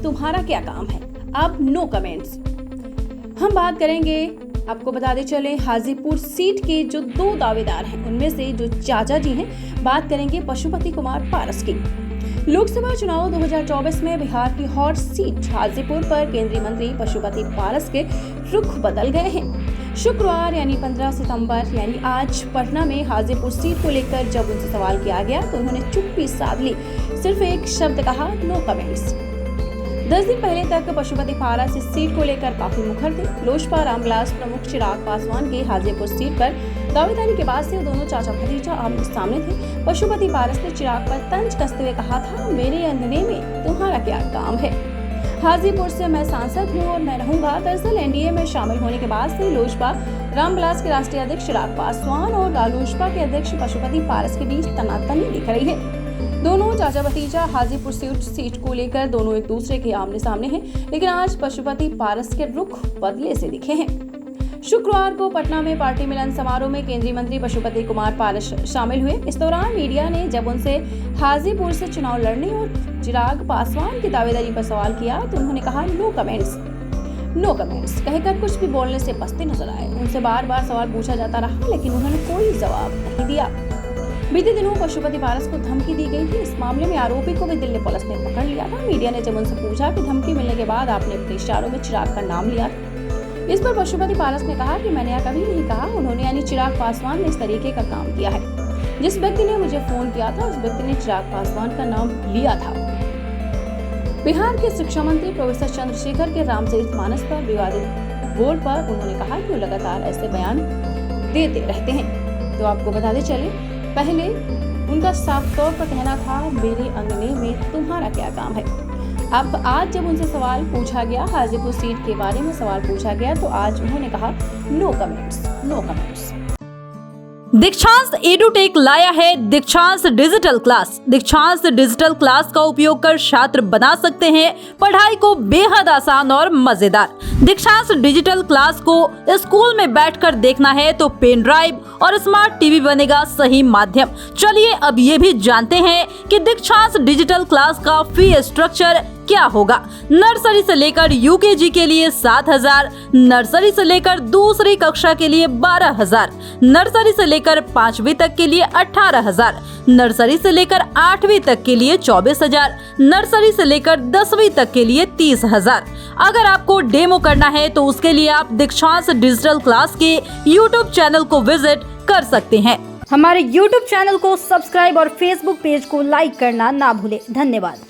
तुम्हारा क्या काम है। अब नो कमेंट्स। हम बात करेंगे, आपको बताते चले, हाजीपुर सीट के जो 2 दावेदार हैं उनमें से जो चाचा जी हैं, बात करेंगे पशुपति कुमार पारस की। लोकसभा चुनाव 2024 में बिहार की हॉट सीट हाजीपुर पर केंद्रीय मंत्री पशुपति पारस के रुख बदल गए हैं। शुक्रवार यानी 15 सितंबर यानी आज पटना में हाजीपुर सीट को लेकर जब उनसे सवाल किया गया तो उन्होंने चुप्पी साध ली, सिर्फ एक शब्द कहा, नो कमेंट्स। 10 दिन पहले तक पशुपति पारस इस सीट को लेकर काफी मुखर थे। लोजपा रामविलास प्रमुख चिराग पासवान के हाजीपुर सीट पर दावेदारी के बाद से दोनों चाचा भतीजा आमने सामने थे। पशुपति पारस ने चिराग पर तंज कसते हुए कहा था, मेरे अंधेरे में तुम्हारा क्या काम है। हाजीपुर से मैं सांसद हूँ और मैं रहूंगा। दरअसल एनडीए में शामिल होने के बाद से लोजपा रामविलास के राष्ट्रीय अध्यक्ष चिराग पासवान और रालोसपा के अध्यक्ष पशुपति पारस के बीच तनातनी दिख रही है। दोनों चाचा भतीजा हाजीपुर सीट को लेकर दोनों एक दूसरे के आमने सामने हैं, लेकिन आज पशुपति पारस के रुख बदले से दिखे हैं। शुक्रवार को पटना में पार्टी मिलन समारोह में केंद्रीय मंत्री पशुपति कुमार पारस शामिल हुए। इस दौरान मीडिया ने जब उनसे हाजीपुर से चुनाव लड़ने और चिराग पासवान की दावेदारी पर सवाल किया तो उन्होंने कहा, नो कमेंट्स कहकर कुछ भी बोलने से बचते नजर आए। उनसे बार बार सवाल पूछा जाता रहा, लेकिन उन्होंने कोई जवाब नहीं दिया। बीते दिनों पशुपति पारस को धमकी दी गई थी। इस मामले में आरोपी को भी दिल्ली पुलिस ने पकड़ लिया था। मीडिया ने जब उनसे पूछा कि धमकी मिलने के बाद आपने अपने इशारों में चिराग का नाम लिया था, इस पर पशुपति पारस ने कहा कि मैंने कभी नहीं कहा। उन्होंने यानी चिराग पासवान ने इस तरीके का काम किया है। जिस व्यक्ति ने मुझे फोन किया था उस व्यक्ति ने चिराग पासवान का नाम लिया था। बिहार के शिक्षा मंत्री प्रोफेसर चंद्रशेखर के रामचरित मानस पर विवादित बोल पर उन्होंने कहा कि वो लगातार ऐसे बयान देते रहते हैं। तो आपको बताते चले, पहले उनका साफ तौर पर कहना था, मेरे अंगने में तुम्हारा क्या काम है। अब आज जब उनसे सवाल पूछा गया, हाजीपुर सीट के बारे में सवाल पूछा गया, तो आज उन्होंने कहा, नो कमेंट्स। दीक्षांत एडुटेक लाया है दीक्षांत डिजिटल क्लास। दीक्षांत डिजिटल क्लास का उपयोग कर छात्र बना सकते हैं पढ़ाई को बेहद आसान और मजेदार। दीक्षांत डिजिटल क्लास को स्कूल में बैठकर देखना है तो पेन ड्राइव और स्मार्ट टीवी बनेगा सही माध्यम। चलिए अब ये भी जानते हैं कि दीक्षांत डिजिटल क्लास का फी स्ट्रक्चर क्या होगा। नर्सरी से लेकर यूकेजी के लिए 7,000, नर्सरी से लेकर दूसरी कक्षा के लिए 12,000, नर्सरी से लेकर 5वीं तक के लिए 18,000, नर्सरी से लेकर 8वीं तक के लिए 24,000, नर्सरी से लेकर 10वीं तक के लिए 30,000। अगर आपको डेमो करना है तो उसके लिए आप दीक्षांत डिजिटल क्लास के यूट्यूब चैनल को विजिट कर सकते हैं। हमारे यूट्यूब चैनल को सब्सक्राइब और फेसबुक पेज को लाइक करना ना भूले। धन्यवाद।